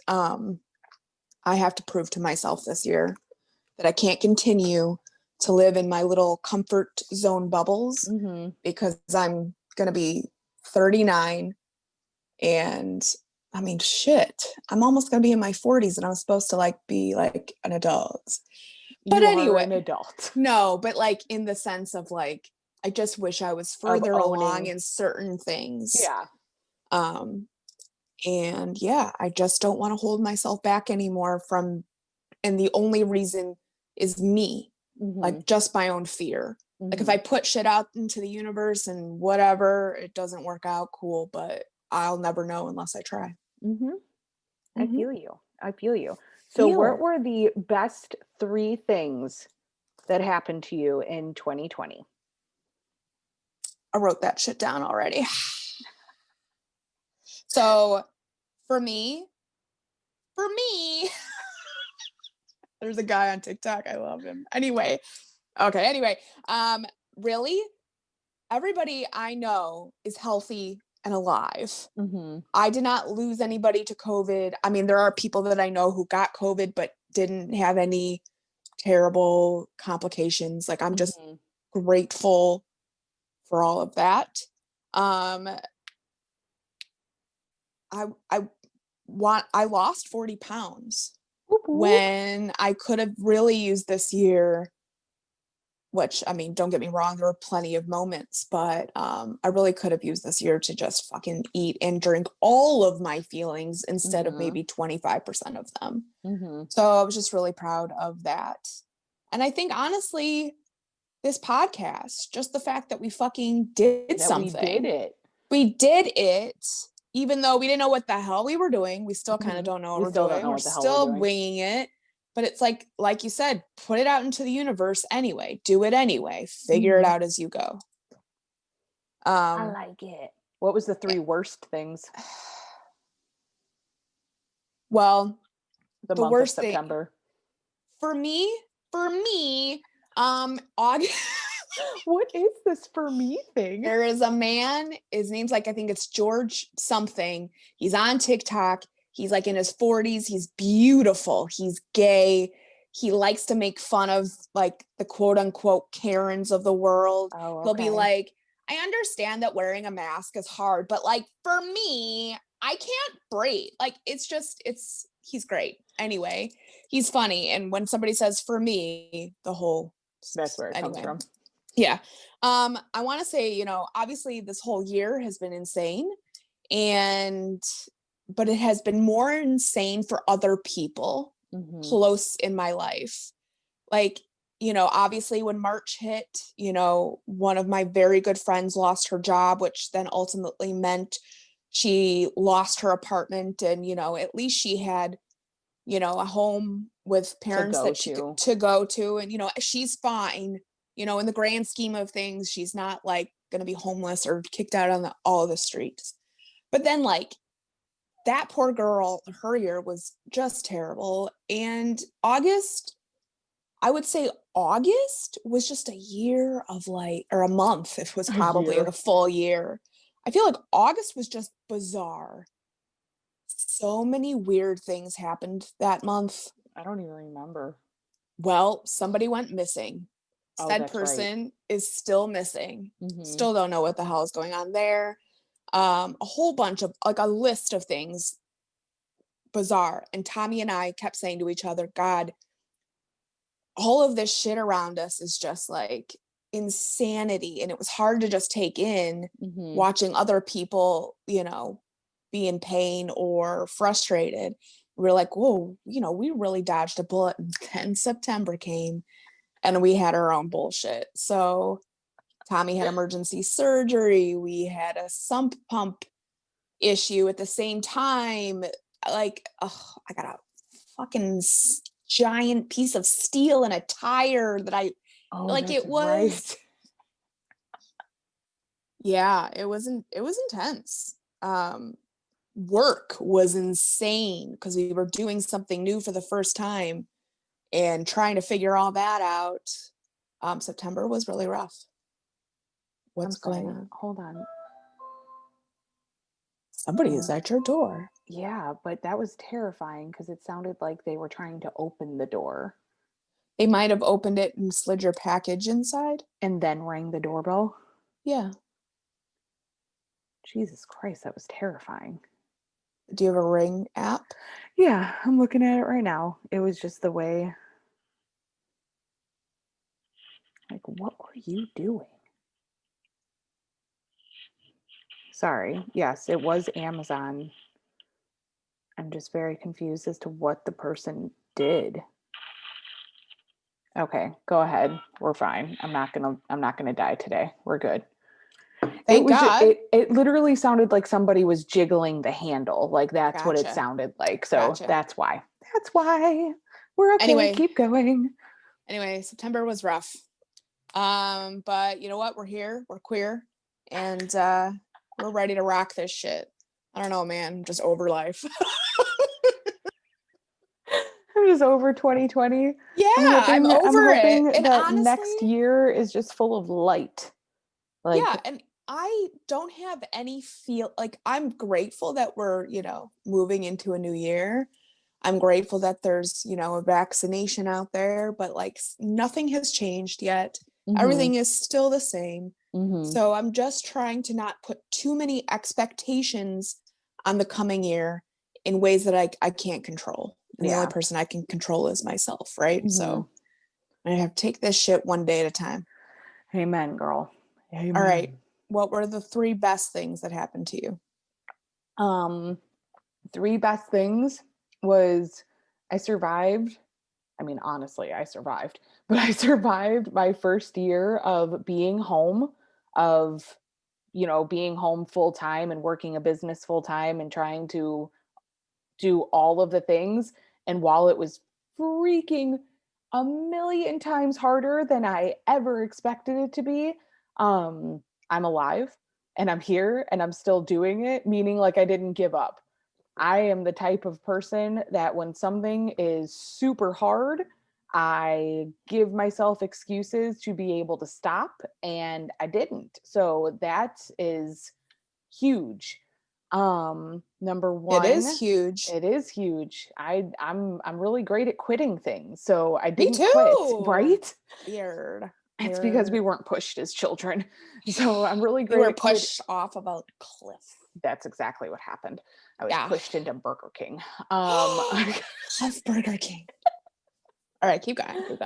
I have to prove to myself this year that I can't continue to live in my little comfort zone bubbles, because I'm going to be 39, and I mean, shit, I'm almost going to be in my 40s, and I'm supposed to like be like an adult. But anyway, an adult. No, but like in the sense of like, I just wish I was further along in certain things. Yeah. And yeah, I just don't want to hold myself back anymore and the only reason is me, like just my own fear. Like if I put shit out into the universe and whatever, it doesn't work out, cool, but I'll never know unless I try. I feel you. So what were the best 3 things that happened to you in 2020? I wrote that shit down already. So for me, there's a guy on TikTok. I love him. Anyway. Really, everybody I know is healthy and alive. I did not lose anybody to COVID. I mean, there are people that I know who got COVID, but didn't have any terrible complications. Like, I'm just grateful for all of that. I lost 40 pounds when I could have really used this year, which, I mean, don't get me wrong, there were plenty of moments, but I really could have used this year to just fucking eat and drink all of my feelings instead of maybe 25% of them. So I was just really proud of that. And I think, honestly, this podcast, just the fact that we fucking did something. We did it, even though we didn't know what the hell we were doing. We still kind of don't know what we're doing. We're still winging it. But it's like you said, put it out into the universe anyway. Do it anyway. Figure it out as you go. I like it. What was the 3 worst things? Well, the month worst of September. For me, August. What is this for me thing? There is a man, his name's like, I think it's George something. He's on TikTok. He's like in his 40s. He's beautiful. He's gay. He likes to make fun of like the quote unquote Karens of the world. He'll be like, I understand that wearing a mask is hard, but like for me, I can't breathe. Like he's great. Anyway, he's funny. And when somebody says for me, that's where it comes from. Yeah. I want to say, obviously this whole year has been insane, but it has been more insane for other people close in my life. Like, obviously when March hit, one of my very good friends lost her job, which then ultimately meant she lost her apartment. And, at least she had, a home with parents that she could to go to. And, she's fine, in the grand scheme of things. She's not like going to be homeless or kicked out on all of the streets. But then like, that poor girl, her year was just terrible. And I would say August was just a year of like, or a month. It was probably a full year. I feel like August was just bizarre. So many weird things happened that month. I don't even remember. Well, somebody went missing. Said person is still missing. Still don't know what the hell is going on there. A whole bunch of like a list of things bizarre. And Tommy and I kept saying to each other, God, all of this shit around us is just like insanity. And it was hard to just take in watching other people, be in pain or frustrated. We're like, whoa, we really dodged a bullet. And then September came and we had our own bullshit. So Tommy had emergency surgery. We had a sump pump issue at the same time. Like, I got a fucking giant piece of steel in a tire that it was. Yeah, it was intense. Work was insane because we were doing something new for the first time and trying to figure all that out. September was really rough. What's going on? Hold on. Somebody is at your door. Yeah, but that was terrifying because it sounded like they were trying to open the door. They might have opened it and slid your package inside. And then rang the doorbell? Yeah. Jesus Christ, that was terrifying. Do you have a Ring app? Yeah, I'm looking at it right now. It was just the way. Like, what were you doing? Sorry. Yes, it was Amazon. I'm just very confused as to what the person did. Okay, go ahead. We're fine. I'm not gonna die today. We're good. Thank God. It literally sounded like somebody was jiggling the handle. Like that's what it Gotcha. sounded like. So Gotcha. that's why. That's why. We're okay. Anyway. Keep going. Anyway, September was rough. But you know what? We're here. We're queer. And we're ready to rock this shit. I don't know, man. I'm just over life. I'm just over 2020. Yeah, I'm over hoping it. And that honestly, next year is just full of light. Like, yeah, and I don't have any feel like I'm grateful that we're, moving into a new year. I'm grateful that there's, a vaccination out there, but like nothing has changed yet. mm-hmm. Everything is still the same. Mm-hmm. So I'm just trying to not put too many expectations on the coming year in ways that I can't control. And the only person I can control is myself, right? Mm-hmm. So I have to take this shit one day at a time. Amen, girl. Amen. All right. What were the 3 best things that happened to you? 3 best things was I survived. I mean, honestly, I survived, but I survived my first year of being home, being home full time and working a business full time and trying to do all of the things. And while it was freaking a million times harder than I ever expected it to be, I'm alive and I'm here and I'm still doing it, meaning like I didn't give up. I am the type of person that when something is super hard, I give myself excuses to be able to stop, and I didn't. So that is huge. Number 1, it is huge. It is huge. I'm really great at quitting things, so I didn't quit. Right? Weird. It's because we weren't pushed as children. So I'm really great. You were pushed off of a cliff. That's exactly what happened. I was pushed into Burger King. Love Burger King. All right, keep going.